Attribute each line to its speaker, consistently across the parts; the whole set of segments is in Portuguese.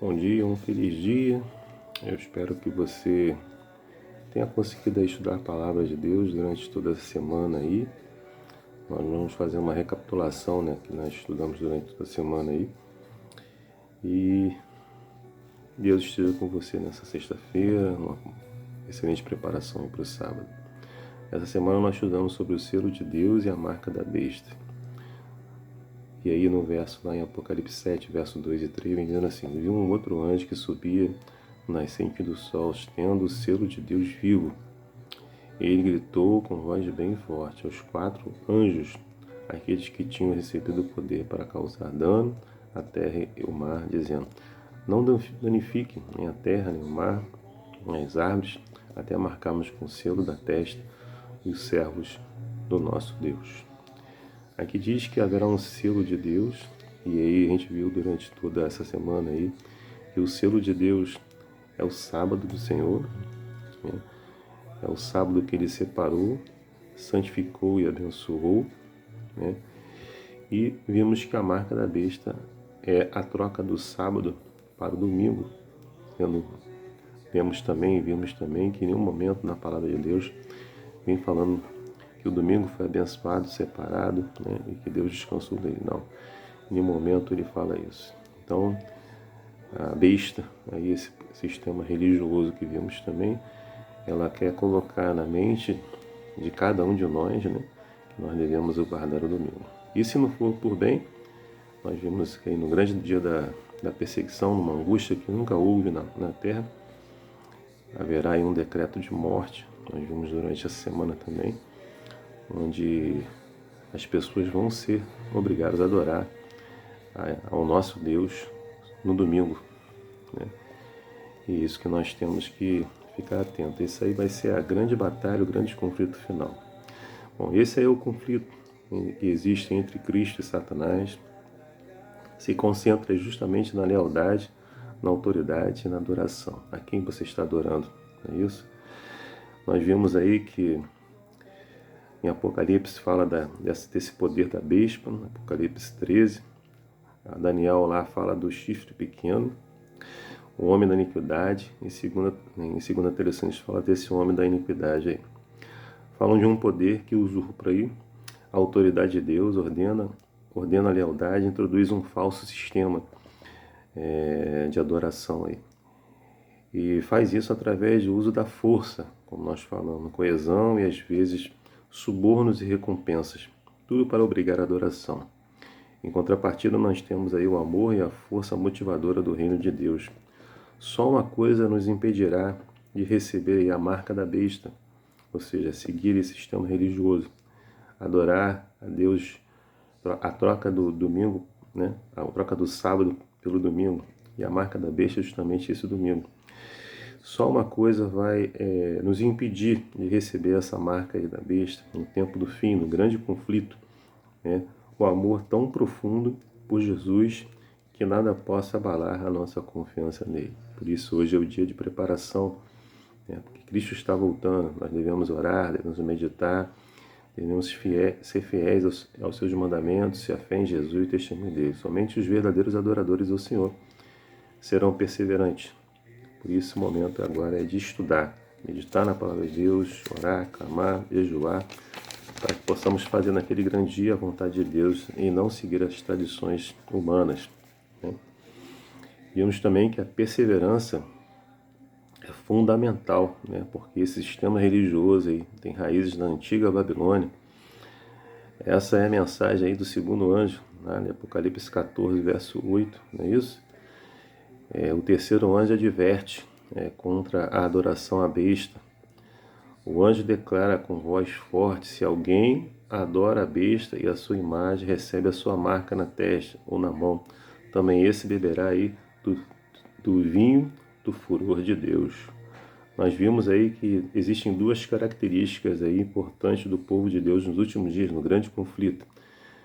Speaker 1: Bom dia, um feliz dia. Eu espero que você tenha conseguido estudar a palavra de Deus durante toda essa semana aí. Nós vamos fazer uma recapitulação, né, que nós estudamos durante toda a semana aí. E Deus esteja com você nessa sexta-feira, uma excelente preparação para o sábado. Essa semana nós estudamos sobre o selo de Deus e a marca da besta. E aí no verso lá em Apocalipse 7, verso 2 e 3, vem dizendo assim: viu um outro anjo que subia no nascente do sol, tendo o selo de Deus vivo. Ele gritou com voz bem forte aos 4 anjos, aqueles que tinham recebido o poder para causar dano à terra e ao mar, dizendo: não danifiquem nem a terra, nem o mar, nem as árvores, até marcarmos com o selo da testa os servos do nosso Deus. Aqui diz que haverá um selo de Deus, e aí a gente viu durante toda essa semana aí que o selo de Deus é o sábado do Senhor, né? É o sábado que Ele separou, santificou e abençoou, né? E vimos que a marca da besta é a troca do sábado para o domingo. Vimos também que em nenhum momento na palavra de Deus vem falando que o domingo foi abençoado, separado, né, e que Deus descansou dele. Não, em nenhum momento ele fala isso. Então, a besta, aí esse sistema religioso que vimos também, ela quer colocar na mente de cada um de nós, né, que nós devemos guardar o domingo. E se não for por bem, nós vimos que aí no grande dia da perseguição, numa angústia que nunca houve na terra, haverá aí um decreto de morte. Nós vimos durante essa semana também, onde as pessoas vão ser obrigadas a adorar ao nosso Deus no domingo, né? E isso que nós temos que ficar atento. Isso aí vai ser a grande batalha, o grande conflito final. Bom, esse aí é o conflito que existe entre Cristo e Satanás. Se concentra justamente na lealdade, na autoridade e na adoração. A quem você está adorando, não é isso? Nós vimos aí que em Apocalipse fala desse poder da besta, Apocalipse 13. A Daniel lá fala do chifre pequeno, o homem da iniquidade. Em segunda Tessalonicenses fala desse homem da iniquidade aí. Falam de um poder que usurpa aí a autoridade de Deus, ordena a lealdade, introduz um falso sistema de adoração aí. E faz isso através do uso da força, como nós falamos, coesão e às vezes subornos e recompensas, tudo para obrigar a adoração. Em contrapartida, nós temos aí o amor e a força motivadora do reino de Deus. Só uma coisa nos impedirá de receber a marca da besta, ou seja, seguir esse sistema religioso, adorar a Deus, a troca do domingo, né? A troca do sábado pelo domingo, e a marca da besta é justamente esse domingo. Só uma coisa vai nos impedir de receber essa marca aí da besta no tempo do fim, no grande conflito, né? O amor tão profundo por Jesus que nada possa abalar a nossa confiança nele. Por isso hoje é o dia de preparação, né? Porque Cristo está voltando, nós devemos orar, devemos meditar, devemos ser fiéis aos seus mandamentos, se a fé em Jesus e testemunho dele. Somente os verdadeiros adoradores do Senhor serão perseverantes. Por isso, o momento agora é de estudar, meditar na palavra de Deus, orar, clamar, jejuar, para que possamos fazer naquele grande dia a vontade de Deus e não seguir as tradições humanas, né? Vimos também que a perseverança é fundamental, né? Porque esse sistema religioso aí tem raízes na antiga Babilônia. Essa é a mensagem aí do segundo anjo, né? Apocalipse 14, verso 8, não é isso? O terceiro anjo adverte contra a adoração à besta. O anjo declara com voz forte: se alguém adora a besta e a sua imagem, recebe a sua marca na testa ou na mão, também esse beberá aí do vinho do furor de Deus. Nós vimos aí que existem duas características aí importantes do povo de Deus nos últimos dias, no grande conflito.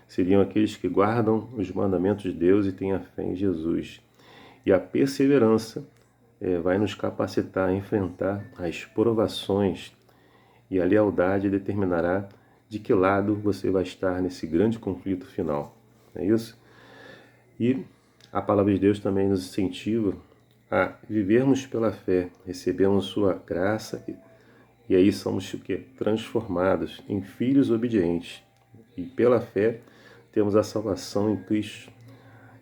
Speaker 1: Seriam aqueles que guardam os mandamentos de Deus e têm a fé em Jesus. E a perseverança vai nos capacitar a enfrentar as provações, e a lealdade determinará de que lado você vai estar nesse grande conflito final. É isso? E a palavra de Deus também nos incentiva a vivermos pela fé, recebemos sua graça e aí somos o quê? Transformados em filhos obedientes. E pela fé temos a salvação em Cristo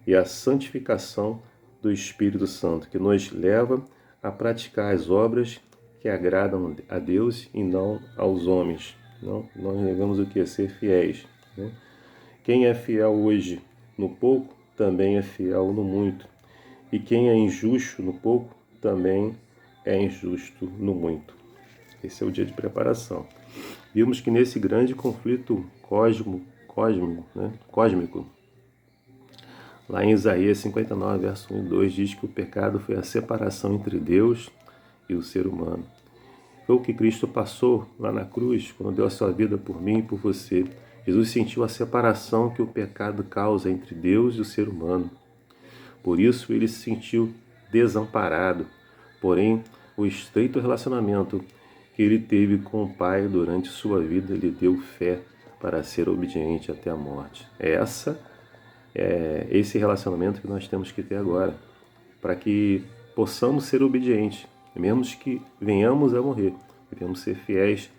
Speaker 1: e a santificação do Espírito Santo, que nos leva a praticar as obras que agradam a Deus e não aos homens. Não, nós devemos o quê? Ser fiéis, né? Quem é fiel hoje no pouco, também é fiel no muito. E quem é injusto no pouco, também é injusto no muito. Esse é o dia de preparação. Vimos que nesse grande conflito cósmico, lá em Isaías 59, verso 1 e 2, diz que o pecado foi a separação entre Deus e o ser humano. Foi o que Cristo passou lá na cruz, quando deu a sua vida por mim e por você. Jesus sentiu a separação que o pecado causa entre Deus e o ser humano. Por isso ele se sentiu desamparado. Porém, o estreito relacionamento que ele teve com o Pai durante sua vida lhe deu fé para ser obediente até a morte. Esse relacionamento que nós temos que ter agora, para que possamos ser obedientes, mesmo que venhamos a morrer. Devemos ser fiéis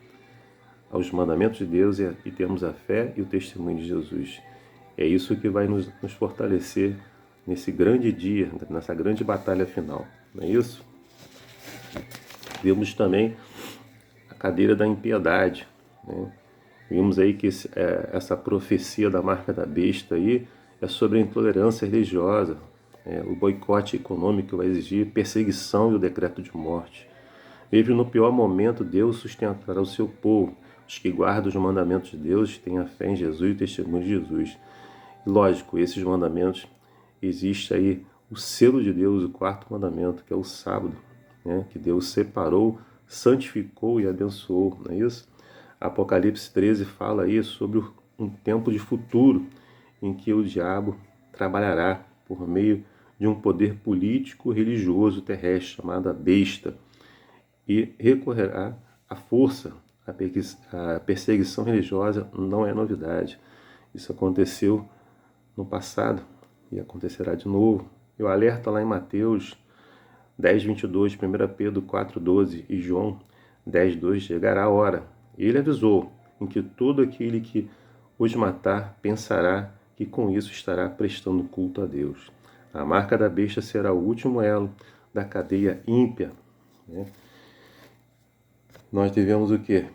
Speaker 1: aos mandamentos de Deus e termos a fé e o testemunho de Jesus. É isso que vai nos fortalecer nesse grande dia, nessa grande batalha final. Não é isso? Vimos também a cadeira da impiedade, né? Vimos aí que essa profecia da marca da besta aí é sobre a intolerância religiosa, o boicote econômico vai exigir perseguição e o decreto de morte. Mesmo no pior momento, Deus sustentará o seu povo, os que guardam os mandamentos de Deus, têm a fé em Jesus e o testemunho de Jesus. E, lógico, esses mandamentos, existe aí o selo de Deus, o quarto mandamento, que é o sábado, né? Que Deus separou, santificou e abençoou, não é isso? Apocalipse 13 fala aí sobre um tempo de futuro em que o diabo trabalhará por meio de um poder político religioso terrestre chamado a besta e recorrerá à força. A perseguição religiosa não é novidade. Isso aconteceu no passado e acontecerá de novo. Eu alerta lá em Mateus 10:22, 1 Pedro 4:12 e João 10:2, chegará a hora. Ele avisou em que todo aquele que os matar pensará que com isso estará prestando culto a Deus. A marca da besta será o último elo da cadeia ímpia, né? Nós devemos o quê?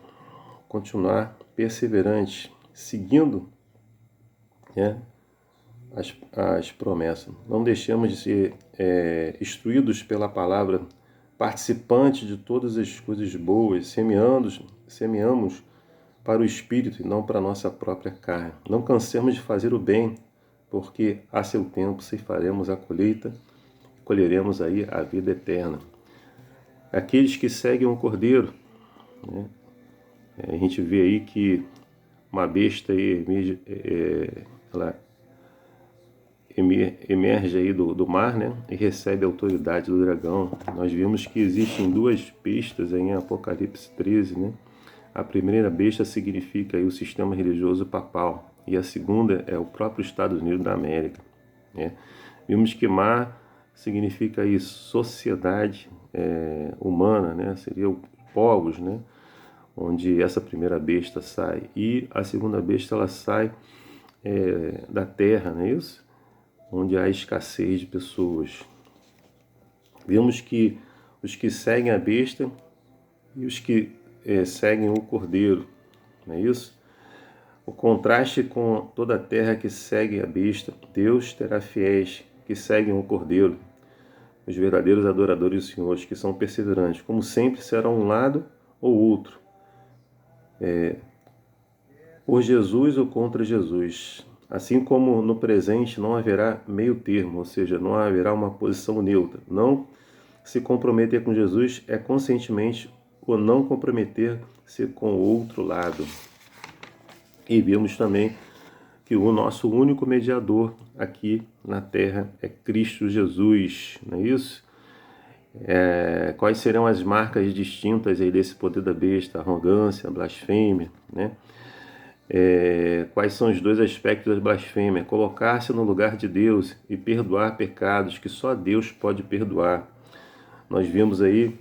Speaker 1: Continuar perseverantes, seguindo, né, as promessas. Não deixemos de ser instruídos pela palavra, participantes de todas as coisas boas, semeamos para o Espírito e não para a nossa própria carne. Não cansemos de fazer o bem, porque a seu tempo ceifaremos a colheita, colheremos aí a vida eterna. Aqueles que seguem o Cordeiro, né? A gente vê aí que uma besta aí ela emerge aí do mar, né? E recebe a autoridade do dragão. Nós vimos que existem duas bestas aí em Apocalipse 13, né? A primeira besta significa aí o sistema religioso papal e a segunda é o próprio Estados Unidos da América, né? Vimos que mar significa aí sociedade humana, né? Seria povos, né? Onde essa primeira besta sai. E a segunda besta ela sai da terra, não é isso? Onde há escassez de pessoas. Vemos que os que seguem a besta e os que seguem o cordeiro, não é isso? O contraste com toda a terra que segue a besta, Deus terá fiéis que seguem o cordeiro, os verdadeiros adoradores do Senhor, que são perseverantes, como sempre serão um lado ou outro, por Jesus ou contra Jesus. Assim como no presente não haverá meio termo, ou seja, não haverá uma posição neutra. Não se comprometer com Jesus é conscientemente ou não comprometer-se com o outro lado. E vimos também que o nosso único mediador aqui na Terra é Cristo Jesus, não é isso? Quais serão as marcas distintas aí desse poder da besta? Arrogância, blasfêmia, né? Quais são os dois aspectos da blasfêmia? Colocar-se no lugar de Deus e perdoar pecados que só Deus pode perdoar. Nós vimos aí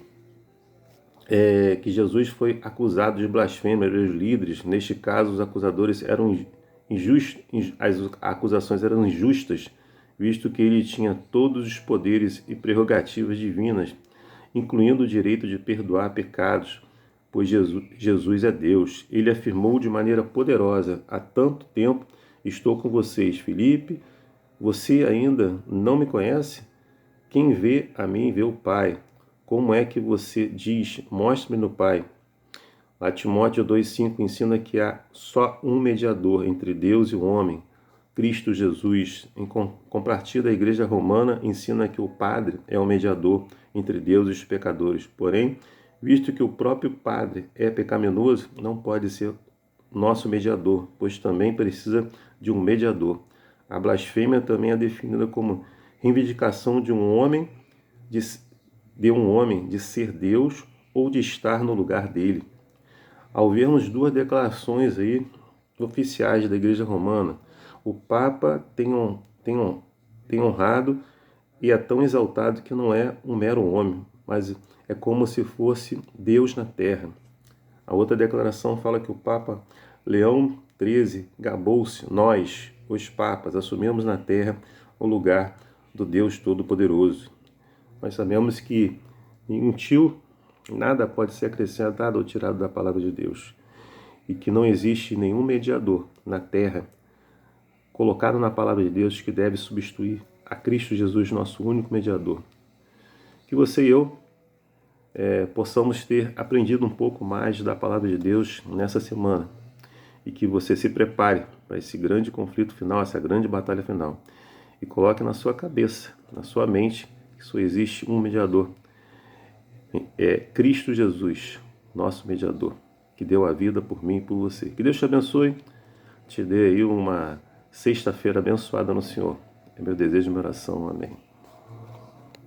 Speaker 1: que Jesus foi acusado de blasfêmia pelos líderes. Neste caso, os acusadores eram injustos, as acusações eram injustas, visto que ele tinha todos os poderes e prerrogativas divinas, incluindo o direito de perdoar pecados, pois Jesus é Deus. Ele afirmou de maneira poderosa: há tanto tempo estou com vocês, Filipe, você ainda não me conhece? Quem vê a mim vê o Pai. Como é que você diz, mostre-me no Pai? Lá Timóteo 2,5 ensina que há só um mediador entre Deus e o homem, Cristo Jesus. Em contrapartida, a Igreja Romana ensina que o Padre é o mediador entre Deus e os pecadores. Porém, visto que o próprio Padre é pecaminoso, não pode ser nosso mediador, pois também precisa de um mediador. A blasfêmia também é definida como reivindicação de um homem de ser Deus ou de estar no lugar dele. Ao vermos duas declarações aí oficiais da Igreja Romana, o Papa tem honrado e é tão exaltado que não é um mero homem, mas é como se fosse Deus na terra. A outra declaração fala que o Papa Leão XIII gabou-se: nós, os papas, assumimos na terra o lugar do Deus Todo-Poderoso. Nós sabemos que em um tio nada pode ser acrescentado ou tirado da palavra de Deus, e que não existe nenhum mediador na terra colocado na palavra de Deus que deve substituir a Cristo Jesus, nosso único mediador. Que você e eu possamos ter aprendido um pouco mais da palavra de Deus nessa semana, e que você se prepare para esse grande conflito final, essa grande batalha final, e coloque na sua cabeça, na sua mente, que só existe um mediador, Cristo Jesus, nosso mediador, que deu a vida por mim e por você. Que Deus te abençoe, te dê aí uma sexta-feira abençoada no Senhor. É meu desejo e minha oração. Amém.